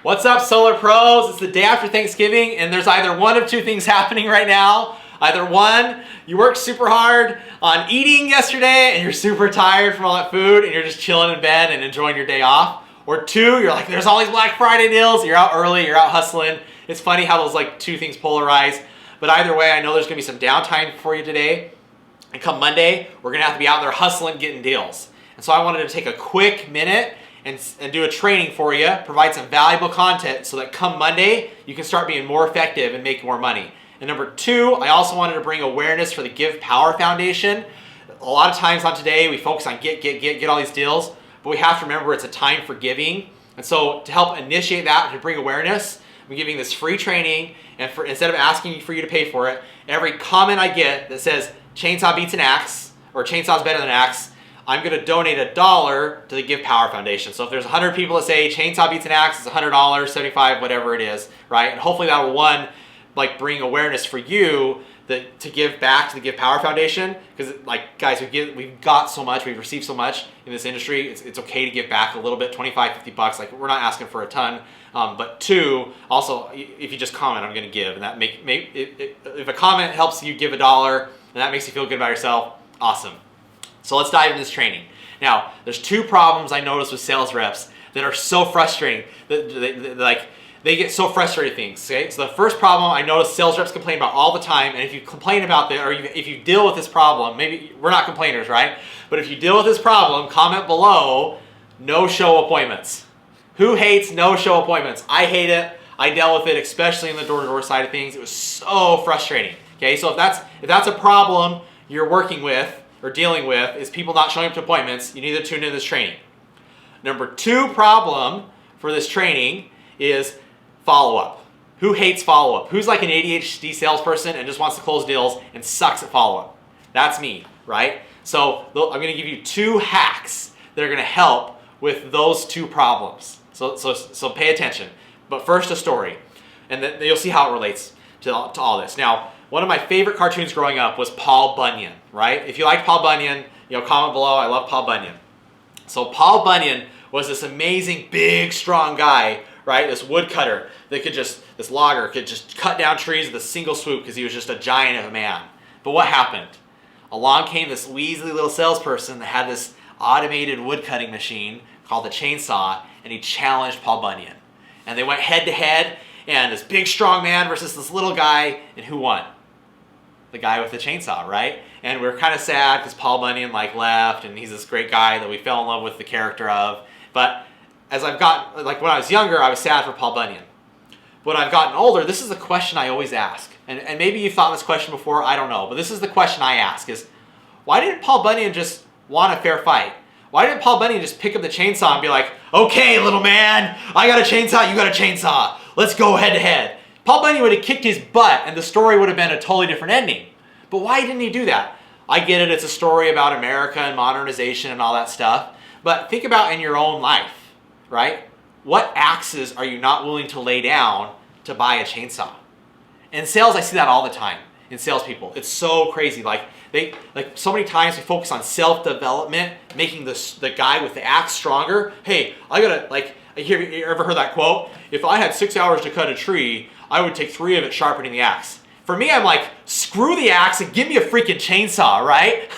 What's up, Solar Pros? It's the day after Thanksgiving, and there's either one of two things happening right now. Either one, you worked super hard on eating yesterday, and you're super tired from all that food, and you're just chilling in bed and enjoying your day off. Or two, you're like, there's all these Black Friday deals, you're out early, you're out hustling. It's funny how those two things polarize. But either way, I know there's gonna be some downtime for you today. And come Monday, we're gonna have to be out there hustling, getting deals. And so I wanted to take a quick minute and do a training for you, provide some valuable content so that come Monday, you can start being more effective and make more money. And number two, I also wanted to bring awareness for the Give Power Foundation. A lot of times on today, we focus on get all these deals, but we have to remember it's a time for giving. And so to help initiate that, to bring awareness, I'm giving this free training, and instead of asking for you to pay for it, every comment I get that says chainsaw beats an axe, or chainsaw is better than an axe, I'm going to donate $1 to the Give Power Foundation. So if there's 100 people that say chainsaw beats an axe, it's $100, $75, whatever it is, right? And hopefully that will, bring awareness for you to give back to the Give Power Foundation. Because, guys, we've got so much, we've received so much in this industry. It's okay to give back a little bit, 25, 50 bucks. We're not asking for a ton. But two, also, if you just comment, I'm going to give. And that if a comment helps you give $1 and that makes you feel good about yourself, awesome. So let's dive into this training. Now, there's two problems I noticed with sales reps that are so frustrating. They get so frustrated with things. Okay? So the first problem I notice sales reps complain about all the time, and if you complain about that, or if you deal with this problem, maybe we're not complainers, right? But if you deal with this problem, comment below, no-show appointments. Who hates no-show appointments? I hate it. I dealt with it, especially in the door-to-door side of things. It was so frustrating. Okay, so if that's a problem you're working with or dealing with, is people not showing up to appointments, you need to tune into this training. Number two problem for this training is follow-up. Who hates follow-up? Who's like an ADHD salesperson and just wants to close deals and sucks at follow-up? That's me, right? So I'm going to give you 2 hacks that are going to help with those 2 problems. So pay attention. But first, a story, and then you'll see how it relates to all this. Now, one of my favorite cartoons growing up was Paul Bunyan, right? If you like Paul Bunyan, comment below. I love Paul Bunyan. So Paul Bunyan was this amazing, big, strong guy, right? This woodcutter that this logger could just cut down trees with a single swoop because he was just a giant of a man. But what happened? Along came this weaselly little salesperson that had this automated woodcutting machine called the chainsaw, and he challenged Paul Bunyan. And they went head to head, and this big, strong man versus this little guy, and who won? The guy with the chainsaw, right? And we're kind of sad because Paul Bunyan left, and he's this great guy that we fell in love with the character of. But as I've gotten, when I was younger, I was sad for Paul Bunyan. When I've gotten older, this is the question I always ask. And maybe you've thought this question before, I don't know. But this is the question I ask is, why didn't Paul Bunyan just want a fair fight? Why didn't Paul Bunyan just pick up the chainsaw and be like, okay, little man, I got a chainsaw, you got a chainsaw. Let's go head to head. Paul Bunyan would have kicked his butt and the story would have been a totally different ending. But why didn't he do that? I get it, it's a story about America and modernization and all that stuff. But think about in your own life, right? What axes are you not willing to lay down to buy a chainsaw? In sales, I see that all the time in salespeople. It's so crazy. So many times we focus on self-development, making the guy with the axe stronger. Hey, you ever heard that quote? If I had 6 hours to cut a tree, I would take 3 of it sharpening the axe. For me, I'm like, screw the axe and give me a freaking chainsaw, right?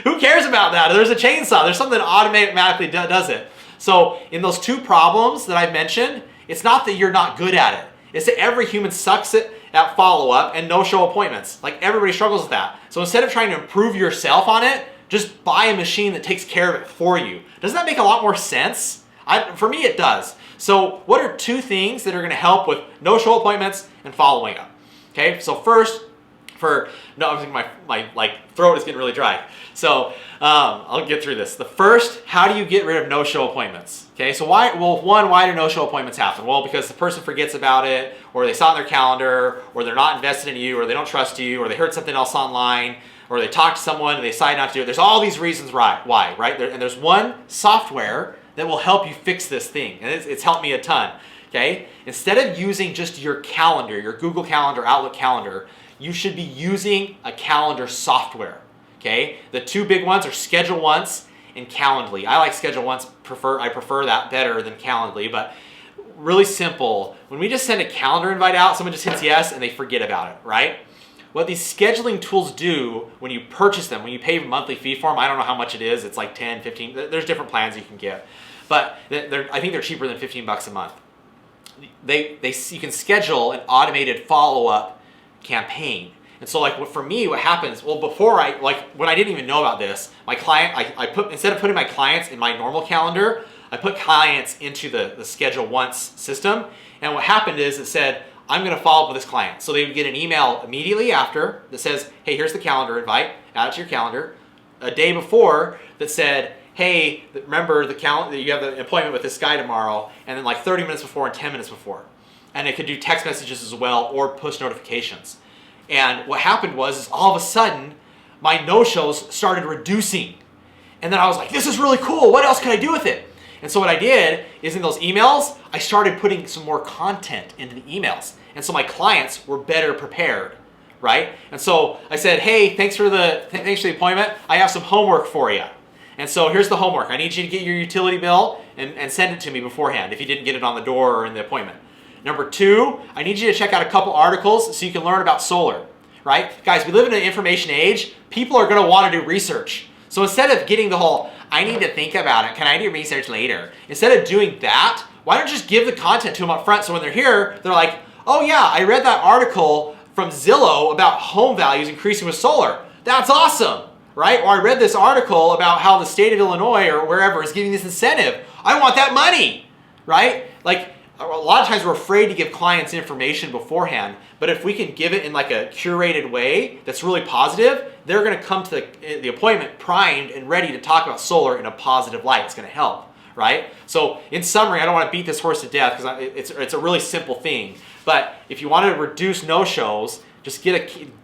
Who cares about that? There's a chainsaw. There's something that automatically does it. So in those 2 problems that I've mentioned, it's not that you're not good at it. It's that every human sucks at follow-up and no-show appointments. Everybody struggles with that. So instead of trying to improve yourself on it, just buy a machine that takes care of it for you. Doesn't that make a lot more sense? For me, it does. So what are 2 things that are going to help with no-show appointments and following up? Okay, so first, I'm thinking my throat is getting really dry. So I'll get through this. The first, how do you get rid of no-show appointments? Okay, so why do no-show appointments happen? Well, because the person forgets about it, or they saw it in their calendar, or they're not invested in you, or they don't trust you, or they heard something else online, or they talked to someone and they decided not to do it. There's all these reasons why, right? And there's one software that will help you fix this thing, and it's helped me a ton. Okay, instead of using just your calendar, your Google Calendar, Outlook Calendar, you should be using a calendar software. Okay, the 2 big ones are Schedule Once and Calendly. I like Schedule Once. I prefer that better than Calendly. But really simple. When we just send a calendar invite out, someone just hits yes and they forget about it, right? What these scheduling tools do when you purchase them, when you pay a monthly fee for them, I don't know how much it is. It's like 10, 15, there's different plans you can get. But I think they're cheaper than $15 a month. You can schedule an automated follow-up campaign. And so like for me, what happens, well, before when I didn't even know about this, my client, instead of putting my clients in my normal calendar, I put clients into the schedule once system. And what happened is it said, I'm going to follow up with this client. So they would get an email immediately after that says, hey, here's the calendar invite, add it to your calendar. A day before that said, hey, remember the calendar, you have the appointment with this guy tomorrow, and then like 30 minutes before and 10 minutes before. And it could do text messages as well or push notifications. And what happened was all of a sudden, my no-shows started reducing. And then I was like, this is really cool. What else can I do with it? And so what I did is in those emails, I started putting some more content into the emails. And so my clients were better prepared, right? And so I said, hey, thanks for the appointment. I have some homework for you. And so here's the homework. I need you to get your utility bill and send it to me beforehand if you didn't get it on the door or in the appointment. Number 2, I need you to check out a couple articles so you can learn about solar, right? Guys, we live in an information age. People are going to want to do research. So instead of getting the whole, I need to think about it, can I do research later? Instead of doing that, why don't you just give the content to them up front so when they're here, they're like, oh yeah, I read that article from Zillow about home values increasing with solar. That's awesome, right? Or I read this article about how the state of Illinois or wherever is giving this incentive. I want that money, right? Like a lot of times we're afraid to give clients information beforehand, but if we can give it in like a curated way that's really positive, they're going to come to the appointment primed and ready to talk about solar in a positive light. It's going to help, right? So in summary, I don't want to beat this horse to death because it's a really simple thing. But if you want to reduce no-shows, just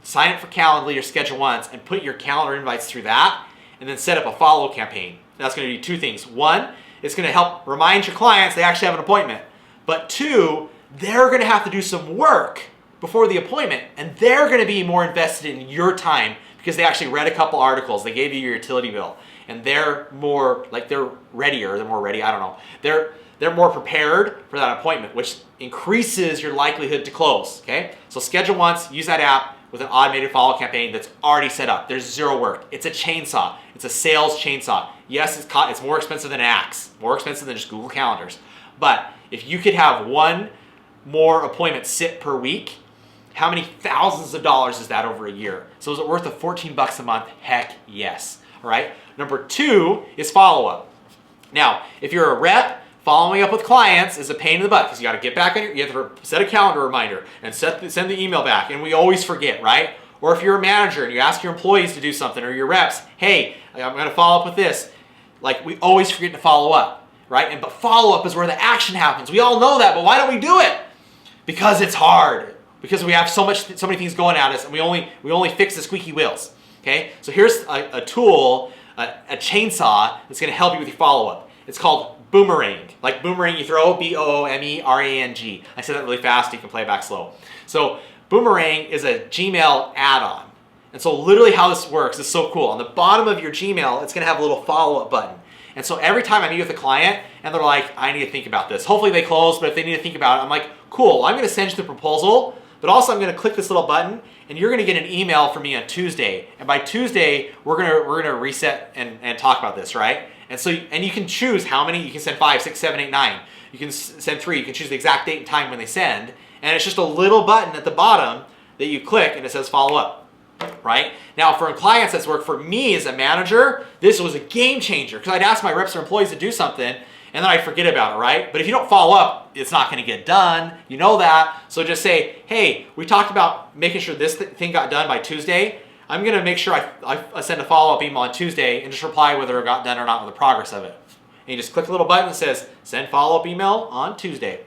sign up for Calendly or Schedule Once and put your calendar invites through that, and then set up a follow campaign. That's going to do 2 things. 1, it's going to help remind your clients they actually have an appointment. But 2, they're going to have to do some work before the appointment, and they're going to be more invested in your time because they actually read a couple articles. They gave you your utility bill, and they're more like they're more ready. I don't know. They're more prepared for that appointment, which increases your likelihood to close. Okay, so Schedule Once, use that app with an automated follow campaign that's already set up. There's 0 work. It's a chainsaw. It's a sales chainsaw. Yes, it's more expensive than an axe, more expensive than just Google Calendars, but if you could have 1 more appointment sit per week, how many thousands of dollars is that over a year? So is it worth the $14 a month? Heck yes. All right. Number 2 is follow-up. Now, if you're a rep, following up with clients is a pain in the butt because you got to get back on you have to set a calendar reminder and send the email back, and we always forget, right? Or if you're a manager and you ask your employees to do something, or your reps, hey, I'm going to follow up with this. Like, we always forget to follow up, right? But follow up is where the action happens. We all know that, but why don't we do it? Because it's hard. Because we have so many things going at us, and we only fix the squeaky wheels. Okay, so here's a tool, a chainsaw that's going to help you with your follow-up. It's called Boomerang. Like boomerang, you throw, Boomerang. I said that really fast. You can play it back slow. So Boomerang is a Gmail add-on, and so literally how this works is so cool. On the bottom of your Gmail, it's going to have a little follow-up button. And so every time I meet with a client and they're like, I need to think about this. Hopefully they close, but if they need to think about it, I'm like, cool, I'm going to send you the proposal. But also I'm going to click this little button, and you're going to get an email from me on Tuesday. And by Tuesday, we're going to reset and talk about this, right? And so you can choose how many. You can send 5, 6, 7, 8, 9. You can send 3. You can choose the exact date and time when they send. And it's just a little button at the bottom that you click, and it says follow up, right? Now, for clients that's worked for me as a manager, this was a game changer because I'd ask my reps or employees to do something, and then I forget about it, right? But if you don't follow up, it's not going to get done. You know that. So just say, hey, we talked about making sure this thing got done by Tuesday. I'm going to make sure I send a follow-up email on Tuesday and just reply whether it got done or not with the progress of it. And you just click the little button that says, send follow-up email on Tuesday.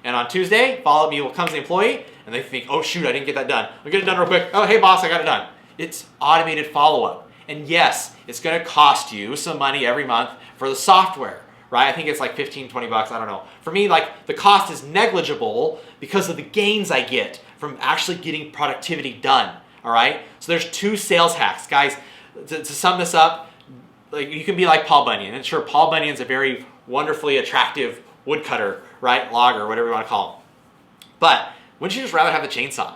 And on Tuesday, follow-up email comes to the employee, and they think, oh, shoot, I didn't get that done. I'll get it done real quick. Oh, hey, boss, I got it done. It's automated follow-up. And yes, it's going to cost you some money every month for the software. Right? I think it's like 15, 20 bucks. I don't know. For me, like the cost is negligible because of the gains I get from actually getting productivity done. All right. So there's 2 sales hacks, guys. To sum this up, like you can be like Paul Bunyan, and sure, Paul Bunyan's a very wonderfully attractive woodcutter, right? Logger, whatever you want to call them. But wouldn't you just rather have a chainsaw?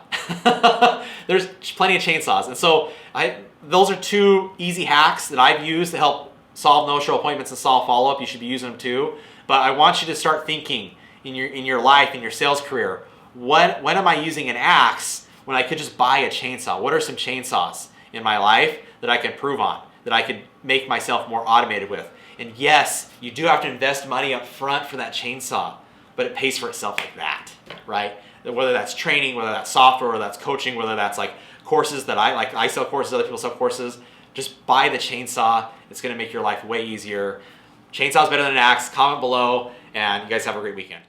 There's plenty of chainsaws. And so those are 2 easy hacks that I've used to help solve no-show appointments and solve follow-up. You should be using them too. But I want you to start thinking in your life, in your sales career, when am I using an axe when I could just buy a chainsaw? What are some chainsaws in my life that I can improve on, that I could make myself more automated with? And yes, you do have to invest money up front for that chainsaw, but it pays for itself like that, right? Whether that's training, whether that's software, whether that's coaching, whether that's like courses that I sell courses, other people sell courses, just buy the chainsaw. It's gonna make your life way easier. Chainsaw's better than an axe. Comment below, and you guys have a great weekend.